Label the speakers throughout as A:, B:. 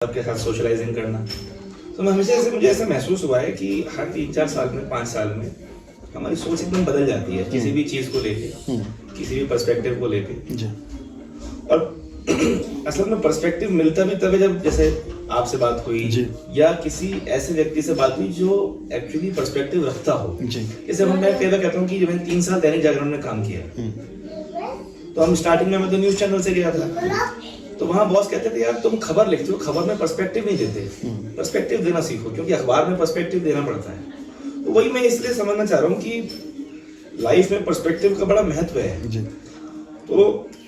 A: सबके साथ सोशलाइजिंग करना। तो मैं हमेशा मुझे ऐसा महसूस हुआ है कि हर 3-4 साल में 5 साल में हमारी सोच एकदम बदल जाती है किसी भी चीज़ को लेके, किसी भी पर्सपेक्टिव को लेके। और असल में पर्सपेक्टिव मिलता भी तब है जब जैसे आपसे बात हुई या किसी ऐसे व्यक्ति से बात हुई जो एक्चुअली पर्सपेक्टिव रखता हो। जैसे मैं कई बार कहता हूँ कि जब मैंने 3 साल दैनिक जागरण में काम किया तो हम स्टार्टिंग में मैं तो न्यूज़ चैनल से गया था, तो वहाँ बॉस कहते थे यार तुम खबर लिखते हो, खबर में पर्सपेक्टिव नहीं देते, पर्सपेक्टिव देना सीखो क्योंकि अखबार में पर्सपेक्टिव देना पड़ता है। तो वही मैं इसलिए समझना चाह रहा हूँ कि लाइफ में पर्सपेक्टिव का बड़ा महत्व है। तो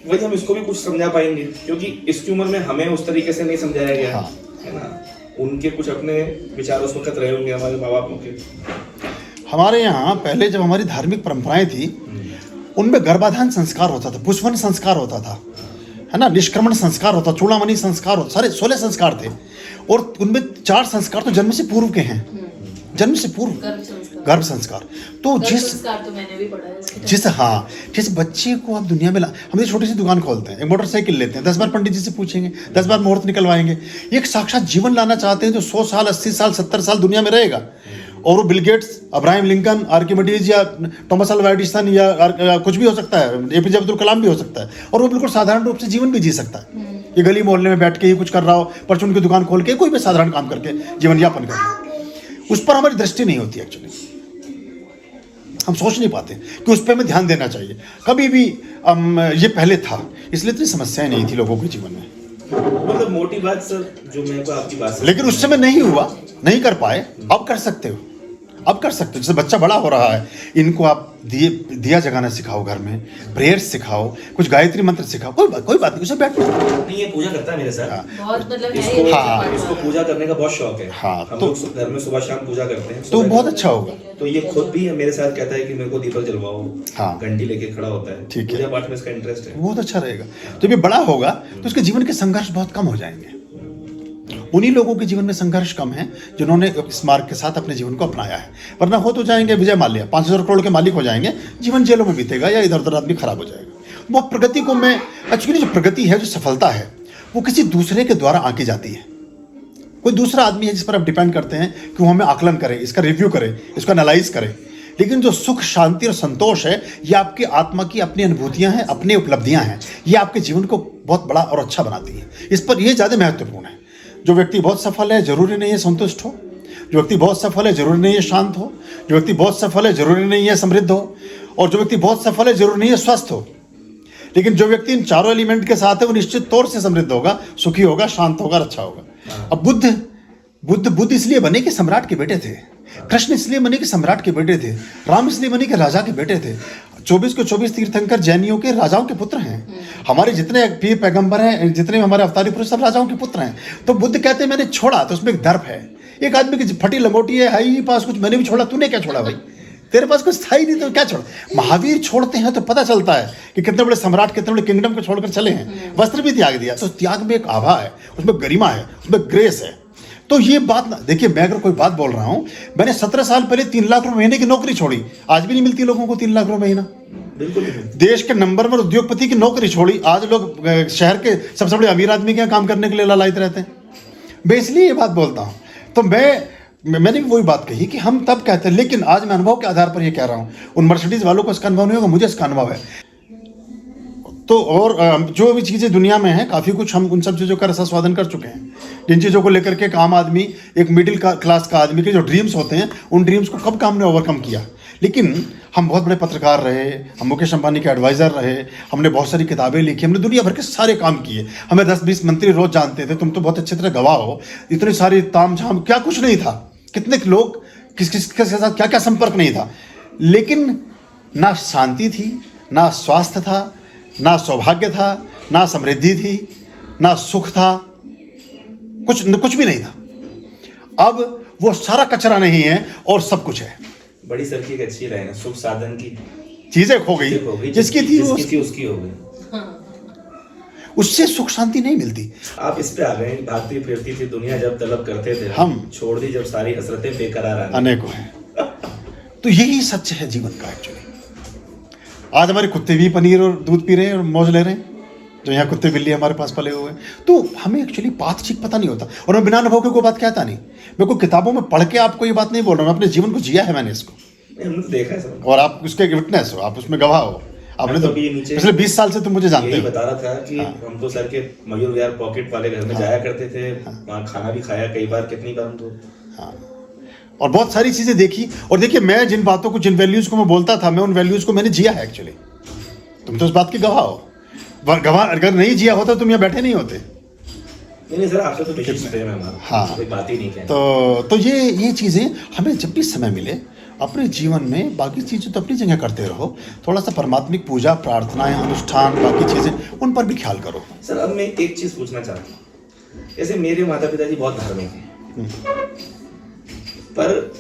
A: वही हम इसको भी कुछ समझा पाएंगे क्योंकि इसकी उम्र में हमें उस तरीके से नहीं समझाया गया है ना। उनके कुछ अपने विचार उस वक्त रहे होंगे हमारे माँ बापों के।
B: हमारे यहाँ पहले जब हमारी धार्मिक परंपराएं थी उनमें गर्भाधान संस्कार होता था, पुष्पन संस्कार होता था, है ना, निष्क्रमण संस्कार होता, चूड़ामणि संस्कार होता, सारे 16 संस्कार थे और उनमें 4 संस्कार तो जन्म से पूर्व के हैं, जन्म से पूर्व गर्भ संस्कार। तो जिस बच्चे को आप दुनिया में हम छोटी सी दुकान खोलते हैं, एक मोटरसाइकिल लेते हैं, 10 बार पंडित जी से पूछेंगे, 10 बार मुहूर्त निकलवाएंगे। एक साक्षात जीवन लाना चाहते हैं जो 100 साल 80 साल 70 साल दुनिया में रहेगा और वो Bill Gates, Abraham Lincoln, Archimedes या थॉमस अल्वा एडिसन या कुछ भी हो सकता है, एपीजे अब्दुल कलाम भी हो सकता है और वो बिल्कुल साधारण रूप से जीवन भी जी सकता है। ये गली मोहल्ले में बैठ के ही कुछ कर रहा हो, परचून की दुकान खोल के कोई भी साधारण काम करके जीवन यापन कर रहा हो, उस पर हमारी दृष्टि नहीं होती। एक्चुअली हम सोच नहीं पाते कि उस पर हमें ध्यान देना चाहिए। कभी भी ये पहले था, इसलिए इतनी समस्याएं नहीं थी लोगों के जीवन में।
A: मतलब मोटी बात सर, जो मेरे को आपकी बात,
B: लेकिन उस समय नहीं हुआ, नहीं कर पाए, अब कर सकते हो, अब कर सकते हो। जैसे बच्चा बड़ा हो रहा है, इनको आप दिया जगाना सिखाओ, घर में प्रेयर्स सिखाओ, कुछ गायत्री मंत्र सिखाओ, कोई बात नहीं, उसे बैठ
A: नहीं, ये पूजा करता है मेरे साथ बहुत, मतलब इसको पूजा करने का बहुत शौक है। हम लोग घर में सुबह शाम पूजा करते हैं,
B: तो बहुत अच्छा होगा।
A: तो ये खुद भी मेरे साथ कहता है कि मेरे को दीपक जलवाओ, घंटी लेके खड़ा होता है, ठीक है, पूजा पाठ में इसका इंटरेस्ट है,
B: बहुत अच्छा रहेगा। जब ये बड़ा होगा तो उसके जीवन के संघर्ष बहुत कम हो जाएंगे। उन्हीं लोगों के जीवन में संघर्ष कम है जिन्होंने इस मार्ग के साथ अपने जीवन को अपनाया है, वरना हो तो जाएंगे विजय माल्या, 5000 करोड़ के मालिक हो जाएंगे, जीवन जेलों में बीतेगा या इधर उधर आदमी खराब हो जाएगा। वो प्रगति को मैं एक्चुअली जो प्रगति है, जो सफलता है, वो किसी दूसरे के द्वारा आंकी जाती है। कोई दूसरा आदमी है जिस पर आप डिपेंड करते हैं कि वो हमें आकलन करे, इसका रिव्यू करे, इसको एनालाइज करे। लेकिन जो सुख, शांति और संतोष है, ये आपकी आत्मा की अपनी अनुभूतियां हैं, अपनी उपलब्धियां हैं, ये आपके जीवन को बहुत बड़ा और अच्छा बनाती है। इस पर ये ज़्यादा महत्वपूर्ण है। जो व्यक्ति बहुत सफल है जरूरी नहीं है संतुष्ट हो, जो व्यक्ति बहुत सफल है जरूरी नहीं है शांत हो, जो व्यक्ति बहुत सफल है जरूरी नहीं है समृद्ध हो, और जो व्यक्ति बहुत सफल है जरूरी नहीं है स्वस्थ हो। लेकिन जो व्यक्ति इन चारों एलिमेंट के साथ है वो निश्चित तौर से समृद्ध होगा, सुखी होगा, शांत होगा, अच्छा होगा। अब बुद्ध इसलिए बने कि सम्राट के बेटे थे, कृष्ण इसलिए बने कि सम्राट के बेटे थे, राम इसलिए बने कि राजा के बेटे थे, 24 के 24 तीर्थंकर जैनियों के राजाओं के पुत्र हैं। हमारे जितने पीर पैगंबर हैं, जितने हमारे अवतारी पुरुष, सब राजाओं के पुत्र हैं। तो बुद्ध कहते हैं मैंने छोड़ा, तो उसमें एक दर्प है। एक आदमी की फटी लंगोटी है ही पास कुछ, मैंने भी छोड़ा, तूने क्या छोड़ा भाई, तेरे पास कुछ था ही नहीं तो क्या छोड़ा। महावीर छोड़ते हैं तो पता चलता है कि कितने बड़े सम्राट, कितने बड़े किंगडम को छोड़कर चले हैं, वस्त्र भी त्याग दिया। तो त्याग में एक आभा है, उसमें गरिमा है, उसमें ग्रेस है। तो ये बात ना देखिए, मैं अगर कोई बात बोल रहा हूँ, मैंने 17 साल पहले 3 लाख रुपए महीने की नौकरी छोड़ी, आज भी नहीं मिलती लोगों को 3 लाख रुपए महीना। देश के नंबर 1 उद्योगपति की नौकरी छोड़ी, आज लोग शहर के सबसे बड़े अमीर आदमी के यहाँ काम करने के लिए लालायित रहते हैं। मैं इसलिए ये बात बोलता हूँ। तो मैंने भी वही बात कही कि हम तब कहते हैं, लेकिन आज मैं अनुभव के आधार पर ये कह रहा हूँ। उन मर्सिडीज वालों को इसका अनुभव नहीं होगा, मुझे इसका अनुभव है। तो और जो भी चीज़ें दुनिया में हैं, काफ़ी कुछ हम उन सब चीज़ों का रसास्वादन कर चुके हैं, जिन चीज़ों को लेकर के एक आम आदमी, एक मिडिल क्लास का आदमी के जो ड्रीम्स होते हैं, उन ड्रीम्स को कब का हमने ओवरकम किया। लेकिन हम बहुत बड़े पत्रकार रहे, हम मुकेश अंबानी के एडवाइज़र रहे, हमने बहुत सारी किताबें लिखी, हमने दुनिया भर के सारे काम किए, हमें 10-20 मंत्री रोज़ जानते थे। तुम तो बहुत अच्छी तरह गवाह हो, इतनी सारी ताम झाम, क्या कुछ नहीं था, कितने लोग किस के साथ क्या क्या संपर्क नहीं था। लेकिन ना शांति थी, ना स्वास्थ्य था, ना सौभाग्य था, ना समृद्धि थी, ना सुख था, कुछ भी नहीं था। अब वो सारा कचरा नहीं है और सब कुछ है।
A: बड़ी सर की एक अच्छी लाइन है, सुख साधन की
B: चीजें खो गई, जिसकी थी
A: उसकी हो गई,
B: उससे सुख शांति नहीं मिलती।
A: आप इस पे आ गए, भागती फिरती थी दुनिया जब तलब करते थे हम, छोड़ दी जब सारी हसरतें बेकरार
B: अनेकों हैं। तो यही सच है जीवन का। एक्चुअली आज हमारे कुत्ते भी पनीर और दूध पी रहे हैं और मौज ले रहे हैं, जो यहाँ कुत्ते बिल्ली हमारे पास पले हुए हैं। तो हमें एक्चुअली बात ठीक पता नहीं होता, और मैं बिना अनुभव के कोई बात कहता नहीं। मैं कोई किताबों में पढ़ के आपको ये बात नहीं बोल रहा हूँ, अपने जीवन को जिया है मैंने इसको,
A: हमने तो देखा है सब।
B: और आप उसके विटनेस हो, आप उसमें गवाह हो। आपने तो
A: अभी नीचे
B: पिछले 20 साल से तुम मुझे जानते
A: यही
B: हो।
A: बता रहा था कि हम तो सर के मयूर विहार पॉकेट वाले घर में जाया करते थे, वहाँ खाना भी खाया कई बार, कितनी बार हम तो।
B: हाँ, और बहुत सारी चीज़ें देखी। और देखिए, मैं जिन बातों को, जिन वैल्यूज़ को मैं बोलता था, मैं उन वैल्यूज़ को मैंने जिया है एक्चुअली। तुम तो उस बात के गवाह हो। गवाह अगर नहीं जिया होता तुम यहाँ बैठे नहीं होते।
A: नहीं सर, आपसे तो विशेष प्रेम है हमारा।
B: हाँ,
A: कोई बात ही नहीं कहनी।
B: तो ये चीज़ें हमें जब भी समय मिले अपने जीवन में, बाकी चीज़ें तो अपनी जगह करते रहो, थोड़ा सा परमात्मिक पूजा, प्रार्थनाएं, अनुष्ठान, बाकी चीज़ें, उन पर भी ख्याल करो।
A: सर अब मैं एक चीज़ पूछना चाहता हूँ, जैसे मेरे माता पिताजी बहुत धार्मिक हैं, पर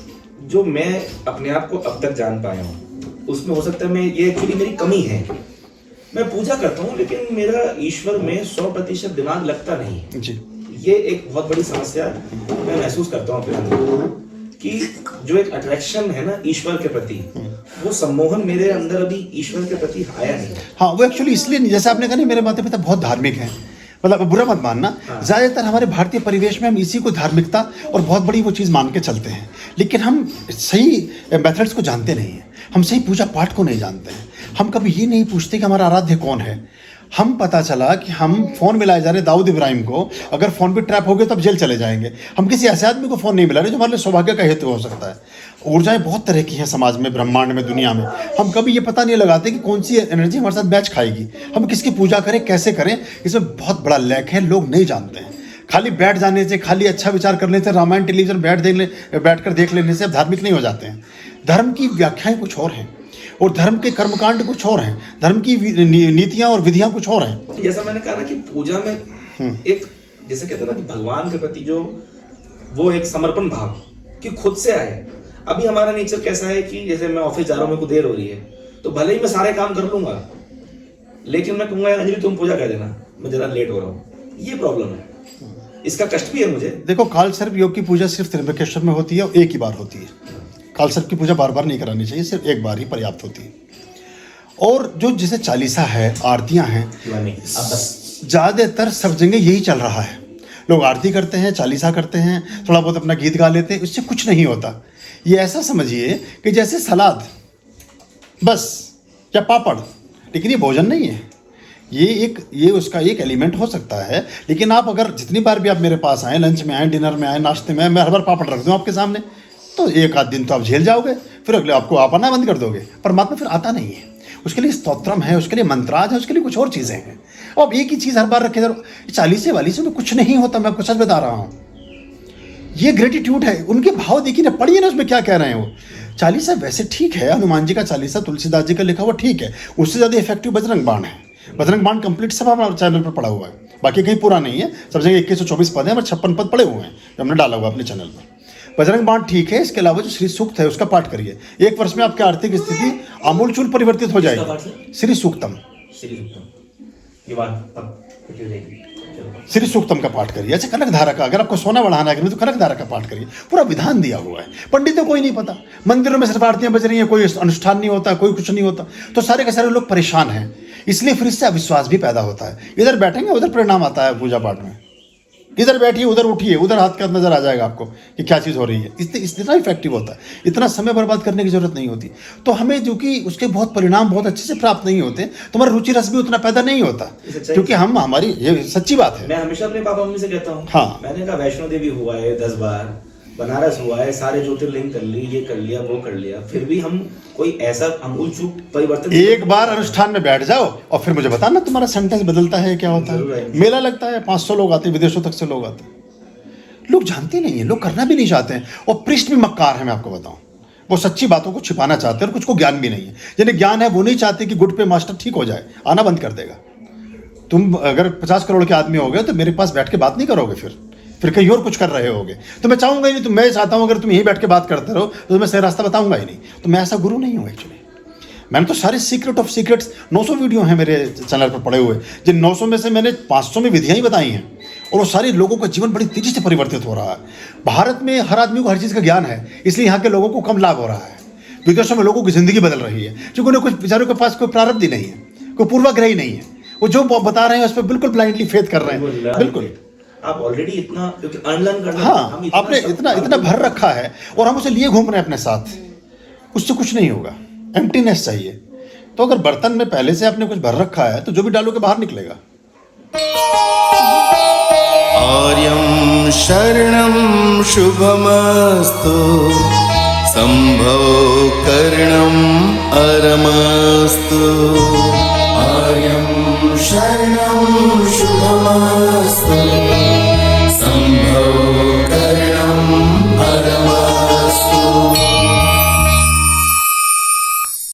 A: जो मैं अपने आप को अब तक जान पाया हूँ उसमें हो सकता है मैं, ये एक्चुअली मेरी कमी है। मैं पूजा करता हूँ लेकिन मेरा ईश्वर में 100% दिमाग लगता नहीं है
B: जी।
A: ये एक बहुत बड़ी समस्या मैं महसूस करता हूँ अपने अंदर, कि जो एक अट्रैक्शन है ना ईश्वर के प्रति, वो सम्मोहन मेरे अंदर अभी ईश्वर के प्रति आया नहीं।
B: हाँ, वो एक्चुअली इसलिए नहीं, जैसे आपने कहा नहीं, मेरे माता पिता बहुत धार्मिक हैं, मतलब बुरा मत मानना।
A: हाँ।
B: ज़्यादातर हमारे भारतीय परिवेश में हम इसी को धार्मिकता और बहुत बड़ी वो चीज़ मान के चलते हैं, लेकिन हम सही मेथड्स को जानते नहीं हैं, हम सही पूजा पाठ को नहीं जानते हैं। हम कभी ये नहीं पूछते कि हमारा आराध्य कौन है। हम पता चला कि हम फ़ोन मिलाए जा रहे दाऊद इब्राहिम को, अगर फ़ोन पे ट्रैप हो गए तो अब जेल चले जाएंगे। हम किसी ऐसे आदमी को फ़ोन नहीं मिला रहे जो हमारे लिए सौभाग्य का हेतु हो सकता है। ऊर्जाएं बहुत तरह की हैं समाज में, ब्रह्मांड में, दुनिया में। हम कभी ये पता नहीं लगाते कि कौन सी एनर्जी हमारे साथ मैच खाएगी, हम किसकी पूजा करें, कैसे करें। इसमें बहुत बड़ा लैक है, लोग नहीं जानते हैं। खाली बैठ जाने से, खाली अच्छा विचार करने से, रामायण टेलीविजन बैठ कर देख लेने से अब धार्मिक नहीं हो जाते हैं। धर्म की व्याख्याएं कुछ और हैं और धर्म के कर्मकांड कुछ और हैं, धर्म की नीतियां और विधियां कुछ और हैं।
A: जैसा मैंने कहा ना कि पूजा में एक, जैसे कहते हैं ना कि भगवान के प्रति जो वो एक समर्पण भाव कि खुद से आए। अभी हमारा नेचर कैसा है कि जैसे मैं ऑफिस जा रहा हूँ, मेरे को देर हो रही है, तो भले ही मैं सारे काम कर लूंगा, लेकिन मैं कहूंगा अंजलि तुम पूजा कर देना, मैं जरा लेट हो रहा हूँ। ये प्रॉब्लम है, इसका कष्ट भी है मुझे। देखो,
B: कालसर्प योग की पूजा सिर्फ त्र्यंबकेश्वर में होती है और एक ही बार होती है। कालसर्प की पूजा बार बार नहीं करानी चाहिए, सिर्फ एक बार ही पर्याप्त होती है। और जो जैसे चालीसा है, आरतियां हैं, ज़्यादातर सब जगह यही चल रहा है। लोग आरती करते हैं, चालीसा करते हैं, थोड़ा बहुत अपना गीत गा लेते हैं, उससे कुछ नहीं होता। ये ऐसा समझिए कि जैसे सलाद बस, या पापड़, लेकिन ये भोजन नहीं है। ये उसका एक एलिमेंट हो सकता है, लेकिन आप अगर जितनी बार भी आप मेरे पास आए, लंच में आए, डिनर में आए, नाश्ते में, मैं हर बार पापड़ रख दूँ आपके सामने, तो एक आध दिन तो आप झेल जाओगे, फिर अगले आपको आप आना बंद कर दोगे। परमात्मा फिर आता नहीं है। उसके लिए स्तोत्रम है, उसके लिए मंत्राज है, उसके लिए कुछ और चीज़ें हैं। और अब एक ही चीज़ हर बार रखे, 40 वाली से में कुछ नहीं होता। मैं आपको सच बता रहा हूँ, ये ग्रेटिट्यूड है। उनके भाव देखिए ना, पढ़िए ना उसमें क्या कह रहे हैं वो। चालीसा वैसे ठीक है, हनुमान जी का चालीसा, तुलसीदास जी का लिखा हुआ ठीक है, उससे ज़्यादा इफेक्टिव बजरंग बाण है। बजरंग बाण कंप्लीट सब हमारे चैनल पर पड़ा हुआ है, बाकी कहीं पूरा नहीं है, सब जगह 2124 पद है, हमारे 56 पद पड़े हुए हैं जो हमने डाला हुआ अपने चैनल पर। बजरंग बाण ठीक है, इसके अलावा जो श्री सूक्त है उसका पाठ करिए। 1 वर्ष में आपकी आर्थिक स्थिति आमूलचूल परिवर्तित हो जाएगी। श्री सूक्तम, श्री सूक्तम का पाठ करिए। अच्छा, कनक धारा का, अगर आपको सोना बढ़ाना है तो कनक धारा का पाठ करिए। पूरा विधान दिया हुआ है, पंडितों को ही नहीं पता। मंदिरों में सिर्फ आरतियां बज रही हैं, कोई अनुष्ठान नहीं होता, कोई कुछ नहीं होता, तो सारे के सारे लोग परेशान हैं। इसलिए फिर इससे अविश्वास भी पैदा होता है। इधर बैठेंगे उधर परिणाम आता है पूजा पाठ में, इधर बैठिए उधर उठिए, उधर हाथ का नजर आ जाएगा आपको कि क्या चीज़ हो रही है। इतना इफेक्टिव होता है, इतना समय बर्बाद करने की जरूरत नहीं होती। तो हमें जो कि उसके बहुत परिणाम बहुत अच्छे से प्राप्त नहीं होते, तो हमारा रुचि रस भी उतना पैदा नहीं होता, क्योंकि हम, हमारी ये सच्ची बात है।
A: मैं हमेशा अपने पापा मम्मी से कहता हूँ,
B: हाँ,
A: मैंने कहा वैष्णो देवी हुआ है 10 बार, बनारस हुआ है, सारे ज्योतिर्लिंग कर ली, ये कर लिया, वो कर लिया, फिर भी हम कोई ऐसा अमूल चूक परिवर्तन।
B: एक बार अनुष्ठान में बैठ जाओ और फिर मुझे बताना तुम्हारा सेंटेंस बदलता है, क्या होता है। मेला लगता है, 500 लोग आते हैं, विदेशों तक से लोग आते हैं। लोग जानते नहीं हैं, लोग करना भी नहीं चाहते हैं, और पृष्ठ भी मक्कार है। मैं आपको बताऊं, वो सच्ची बातों को छिपाना चाहते हैं और कुछ को ज्ञान भी नहीं है। जिन्हें ज्ञान है वो नहीं चाहते कि गुड पे मास्टर ठीक हो जाए, आना बंद कर देगा। तुम अगर 50 करोड़ के आदमी हो गए तो मेरे पास बैठ के बात नहीं करोगे, फिर कहीं और कुछ कर रहे होगे। तो मैं चाहूंगा ही नहीं, तो मैं चाहता हूं अगर तुम यहीं बैठ के बात करते रहो तो मैं सही रास्ता बताऊंगा ही नहीं। तो मैं ऐसा गुरु नहीं हूं एक्चुअली। मैंने तो सारे सीक्रेट ऑफ सीक्रेट्स 900 वीडियो हैं मेरे चैनल पर पड़े हुए, जिन 900 में से मैंने 500 में विधियां ही बताई हैं, और वो सारे लोगों का जीवन बड़ी तेजी से परिवर्तित हो रहा है। भारत में हर आदमी को हर चीज़ का ज्ञान है, इसलिए यहाँ के लोगों को कम लाभ हो रहा है। विदेशों में लोगों की जिंदगी बदल रही है, क्योंकि उन्हें कुछ बेचारों के पास कोई प्रारब्ध ही नहीं है, कोई पूर्वाग्रह ही नहीं है। वो जो बता रहे हैं उस पर बिल्कुल ब्लाइंडली फेथ कर रहे
A: वो
B: हैं,
A: ला
B: बिल्कुल।
A: देते। आप ऑलरेडी इतना, क्योंकि अनलर्न करना,
B: हाँ,
A: हम
B: आपने इतना भर रखा है और हम उसे लिए घूम रहे हैं अपने साथ, उससे कुछ नहीं होगा, एम्प्टीनेस चाहिए। तो अगर बर्तन में पहले से आपने कुछ भर रखा है तो जो भी डालोगे बाहर निकलेगा।
C: आर्यं शरणं शुभमस्तु, संभव करणं अरमस्तु। आर्यं शरणं शुभमस्तु,